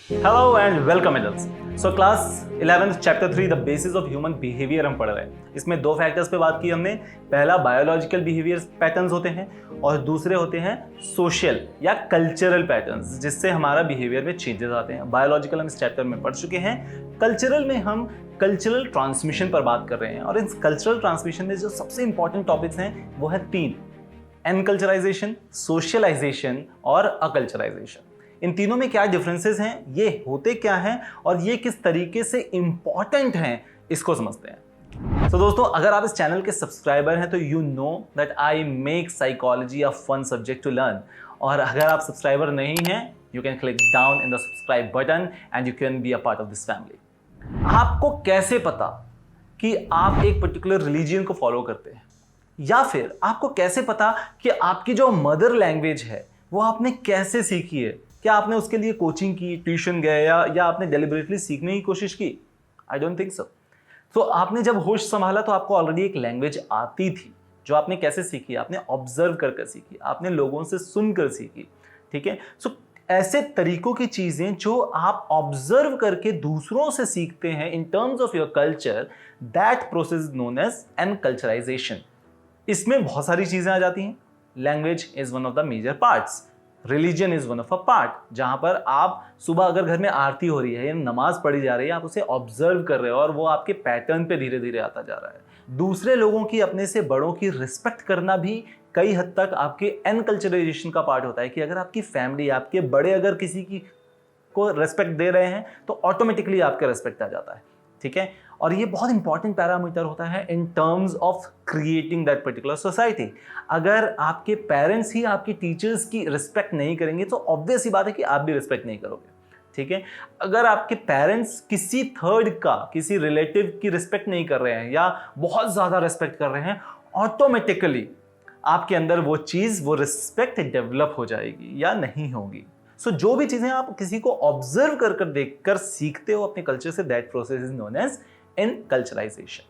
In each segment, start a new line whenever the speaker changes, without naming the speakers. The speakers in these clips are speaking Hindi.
Hello and welcome adults. So class 11th chapter 3 the basis of human behaviour हम पढ़ रहे हैं। इसमें दो फैक्टर्स पे बात की हमने। पहला बायोलॉजिकल बिहेवियर पैटर्न्स होते हैं और दूसरे होते हैं सोशल या कल्चरल पैटर्न्स, जिससे हमारा बिहेवियर में चेंजेस आते हैं। बायोलॉजिकल हम इस चैप्टर में पढ़ चुके हैं। कल्चरल में हम कल्चरल ट्रांसमिशन पर बात कर रहे हैं और इस कल्चरल ट्रांसमिशन में जो सबसे इंपॉर्टेंट टॉपिक्स हैं वो है तीन: एनकल्चराइजेशन, सोशलाइजेशन और अकल्चराइजेशन। इन तीनों में क्या डिफरेंसेस हैं, ये होते क्या हैं और ये किस तरीके से इंपॉर्टेंट हैं, इसको समझते हैं। तो दोस्तों, अगर आप इस चैनल के सब्सक्राइबर हैं तो you know that I make psychology a fun subject to learn. और अगर आप सब्सक्राइबर नहीं हैं, you can click down in the subscribe button and you can be a part of this family. आपको कैसे पता कि आप एक पर्टिकुलर रिलीजियन को फॉलो करते हैं, या फिर आपको कैसे पता कि आपकी जो मदर लैंग्वेज है वो आपने कैसे सीखी है? क्या आपने उसके लिए कोचिंग की, ट्यूशन गए या आपने डेलिबरेटली सीखने की कोशिश की? I don't think so. तो आपने जब होश संभाला तो आपको ऑलरेडी एक लैंग्वेज आती थी, जो आपने कैसे सीखी? आपने ऑब्जर्व कर सीखी, आपने लोगों से सुनकर सीखी। ठीक है। सो ऐसे तरीकों की चीजें जो आप ऑब्जर्व करके दूसरों से सीखते हैं in terms of your culture, that process is known as enculturation. इसमें बहुत सारी चीजें आ जाती हैं। Language is one of the major parts, religion is one of a part, जहां पर आप सुबह अगर घर में आरती हो रही है या नमाज पढ़ी जा रही है, आप उसे ऑब्जर्व कर रहे हो और वो आपके पैटर्न पे धीरे धीरे आता जा रहा है। दूसरे लोगों की, अपने से बड़ों की रिस्पेक्ट करना भी कई हद तक आपके एनकल्चराइजेशन का पार्ट होता है कि अगर आपकी फैमिली, आपके बड़े अगर किसी की को रेस्पेक्ट दे रहे हैं तो ऑटोमेटिकली आपका रेस्पेक्ट आ जाता है। ठीक है। और ये बहुत इंपॉर्टेंट पैरामीटर होता है इन terms of creating that particular society. अगर आपके पेरेंट्स ही आपके टीचर्स की रिस्पेक्ट नहीं करेंगे तो ऑब्वियस सी बात है कि आप भी रिस्पेक्ट नहीं करोगे। ठीक है। अगर आपके पेरेंट्स किसी थर्ड का, किसी रिलेटिव की रिस्पेक्ट नहीं कर रहे हैं या बहुत ज्यादा रिस्पेक्ट कर रहे हैं, ऑटोमेटिकली आपके अंदर वो चीज, वो रिस्पेक्ट डेवलप हो जाएगी या नहीं होगी। सो जो भी चीजें आप किसी को ऑब्जर्व कर देखकर सीखते हो अपने कल्चर से, that process is known as enculturation.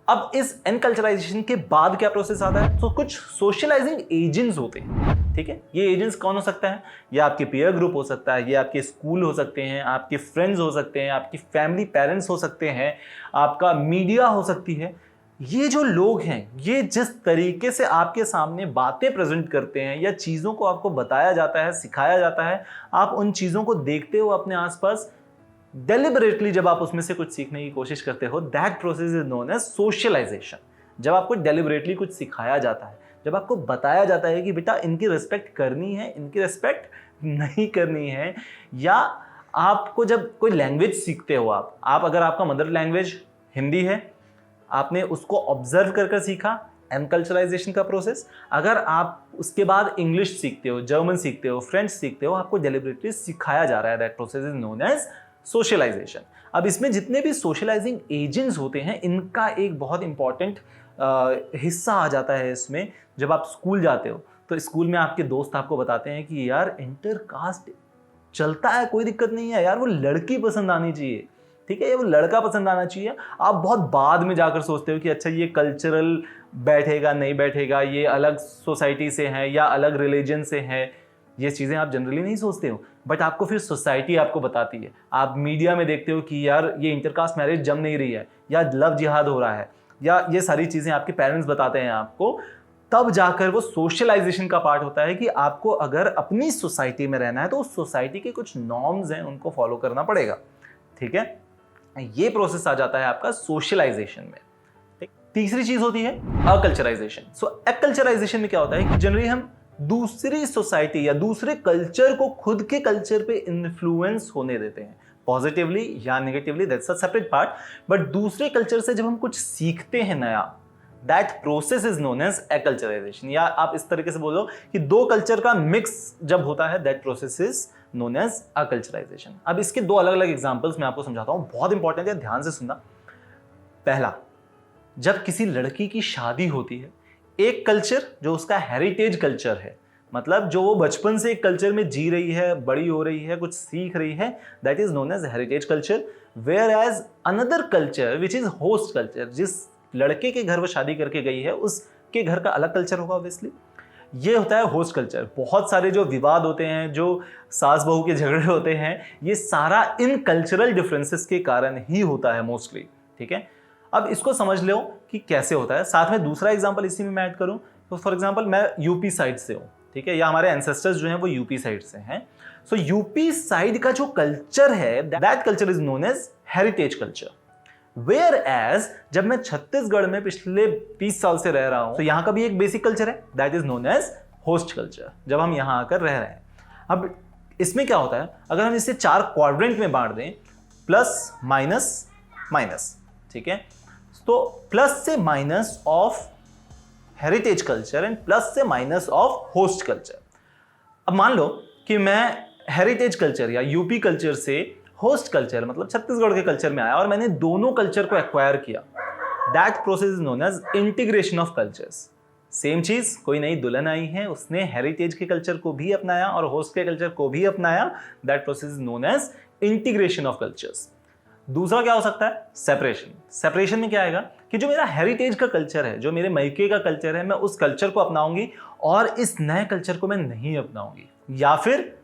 अब इस एनकल्चराइजेशन के बाद क्या प्रोसेस आता है? तो कुछ सोशलाइजिंग एजेंट्स होते हैं। ठीक है। ये एजेंट्स कौन हो सकता है? ये आपके पीयर ग्रुप हो सकता है, ये आपके स्कूल हो सकते हैं, आपके फ्रेंड्स हो सकते हैं, आपकी फैमिली, पेरेंट्स हो सकते हैं, आपका मीडिया हो सकती है। ये जो लोग हैं, ये जिस तरीके से आपके सामने बातें प्रेजेंट करते हैं या चीज़ों को आपको बताया जाता है, सिखाया जाता है, आप उन चीज़ों को देखते हो अपने आसपास, डेलिबरेटली जब आप उसमें से कुछ सीखने की कोशिश करते हो, that process is known as socialisation. जब आपको डेलिबरेटली कुछ सिखाया जाता है, जब आपको बताया जाता है कि बेटा इनकी रिस्पेक्ट करनी है, इनकी रिस्पेक्ट नहीं करनी है, या आपको जब कोई लैंग्वेज सीखते हो, आप अगर आपका मदर लैंग्वेज हिंदी है, आपने उसको ऑब्जर्व कर सीखा, एनकल्चराइजेशन का प्रोसेस। अगर आप उसके बाद इंग्लिश सीखते हो, जर्मन सीखते हो, फ्रेंच सीखते हो, आपको डेलिबरेटली सिखाया जा रहा है, that process is known as socialisation. अब इसमें जितने भी सोशलाइजिंग एजेंट्स होते हैं, इनका एक बहुत इंपॉर्टेंट हिस्सा आ जाता है इसमें। जब आप स्कूल जाते हो तो स्कूल में आपके दोस्त आपको बताते हैं कि यार इंटर कास्ट चलता है, कोई दिक्कत नहीं है यार, वो लड़की पसंद आनी चाहिए। ठीक है, ये वो लड़का पसंद आना चाहिए। आप बहुत बाद में जाकर सोचते हो कि अच्छा ये कल्चरल बैठेगा नहीं बैठेगा, ये अलग सोसाइटी से है या अलग रिलीजन से है, ये चीज़ें आप जनरली नहीं सोचते हो, बट आपको फिर सोसाइटी आपको बताती है। आप मीडिया में देखते हो कि यार ये इंटरकास्ट मैरिज जम नहीं रही है, या लव जिहाद हो रहा है, या ये सारी चीज़ें आपके पेरेंट्स बताते हैं आपको। तब जाकर वो सोशलाइजेशन का पार्ट होता है कि आपको अगर अपनी सोसाइटी में रहना है तो उस सोसाइटी के कुछ नॉर्म्स हैं, उनको फॉलो करना पड़ेगा। ठीक है। ये प्रोसेस आ जाता है आपका सोशलाइजेशन में। तीसरी चीज होती है अकल्चराइजेशन। सो अकल्चराइजेशन में क्या होता है कि जनरली हम दूसरी सोसाइटी या दूसरे कल्चर को खुद के कल्चर पे इन्फ्लुएंस होने देते हैं, पॉजिटिवली या negatively, that's a separate part. But दूसरे कल्चर से जब हम कुछ सीखते हैं नया, that process is known as acculturation. या आप इस तरीके से बोलो कि दो कल्चर का मिक्स जब होता है, that process is known as acculturation. अब इसके दो अलग अलग एग्जांपल्स मैं आपको समझाता हूं, बहुत इंपॉर्टेंट है, ध्यान से सुनना। पहला, जब किसी लड़की की शादी होती है, एक कल्चर जो उसका हेरिटेज कल्चर है, मतलब जो वो बचपन से एक कल्चर में जी रही है, बड़ी हो रही है, कुछ सीख रही है, that is known as heritage culture. Whereas another culture which is host culture, जिस लड़के के घर वो शादी करके गई है उसके घर का अलग कल्चर होगा ऑब्वियसली। ये होता है होस्ट कल्चर। बहुत सारे जो विवाद होते हैं, जो सास बहू के झगड़े होते हैं, ये सारा इन कल्चरल डिफरेंसेस के कारण ही होता है मोस्टली। ठीक है, अब इसको समझ लो कि कैसे होता है। साथ में दूसरा एग्जांपल इसी में मैं ऐड करूं तो फॉर एग्जांपल मैं यूपी साइड से हूं, ठीक है, या हमारे एंसेस्टर्स जो हैं वो यूपी साइड से हैं। सो यूपी साइड का जो कल्चर है, that culture is known as heritage culture. Whereas जब मैं छत्तीसगढ़ में पिछले 20 साल से रह रहा हूं, तो यहां का भी एक बेसिक कल्चर है, that is known as host culture, जब हम यहां आकर रह रहे हैं। अब इसमें क्या होता है, अगर हम इसे 4 क्वाड्रेंट में बांट दें, प्लस माइनस माइनस, ठीक है, तो प्लस से minus of heritage culture and plus से माइनस ऑफ होस्ट कल्चर। अब मान लो कि मैं हेरिटेज कल्चर या यूपी कल्चर से होस्ट कल्चर मतलब छत्तीसगढ़ के कल्चर में आया और मैंने दोनों कल्चर को एक्वायर किया। That process is known as integration of cultures. Same चीज, कोई नई दुल्हन आई है, उसने हेरिटेज के कल्चर को भी अपनाया और होस्ट के कल्चर को भी अपनाया। That process is known as integration of cultures. दूसरा क्या हो सकता है, सेपरेशन। सेपरेशन में क्या आएगा कि जो मेरा हेरिटेज का कल्चर है, जो मेरे मायके का कल्चर है, मैं उस कल्चर को अपनाऊंगी और इस नए कल्चर को मैं नहीं अपनाऊंगी। या फिर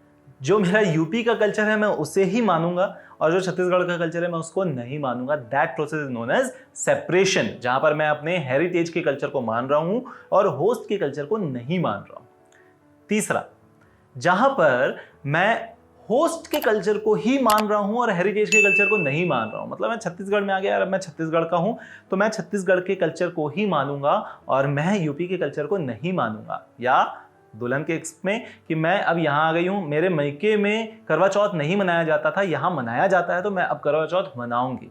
जो मेरा यूपी का कल्चर है मैं उसे ही मानूंगा और जो छत्तीसगढ़ का कल्चर है मैं उसको नहीं मानूंगा। That process is known as separation, जहां पर मैं अपने हेरिटेज के कल्चर को मान रहा हूं और होस्ट के कल्चर को नहीं मान रहा हूं। तीसरा, जहां पर मैं होस्ट के कल्चर को ही मान रहा हूं और हेरिटेज के कल्चर को नहीं मान रहा हूं, मतलब मैं छत्तीसगढ़ में आ गया और अब मैं छत्तीसगढ़ का हूं तो मैं छत्तीसगढ़ के कल्चर को ही मानूंगा और मैं यूपी के कल्चर को नहीं मानूंगा। या दुल्हन के में कि मैं अब यहाँ आ गई हूँ, मेरे मायके में करवा चौथ नहीं मनाया जाता था, यहाँ मनाया जाता है तो मैं अब करवा चौथ मनाऊंगी।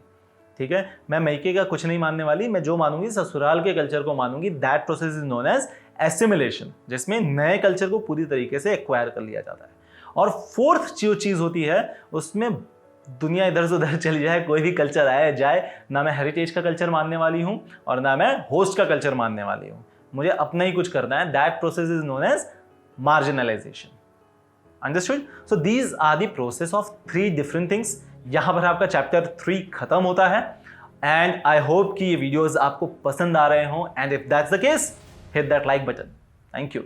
ठीक है, मैं मायके का कुछ नहीं मानने वाली, मैं जो मानूंगी ससुराल के कल्चर को मानूंगी। That process is known as assimilation, जिसमें नए कल्चर को पूरी तरीके से एक्वायर कर लिया जाता है। और फोर्थ जो चीज होती है, उसमें दुनिया इधर से उधर चली जाए, कोई भी कल्चर आया जाए, ना मैं हेरिटेज का कल्चर मानने वाली हूं और ना मैं होस्ट का कल्चर मानने वाली हूं, मुझे अपना ही कुछ करना है। That process is known as marginalisation. Understood? So these are the process of 3 different things. यहां पर आपका चैप्टर 3 खत्म होता है एंड आई होप कि ये वीडियोस आपको पसंद आ रहे हों and if that's the case, hit that like button. Thank you.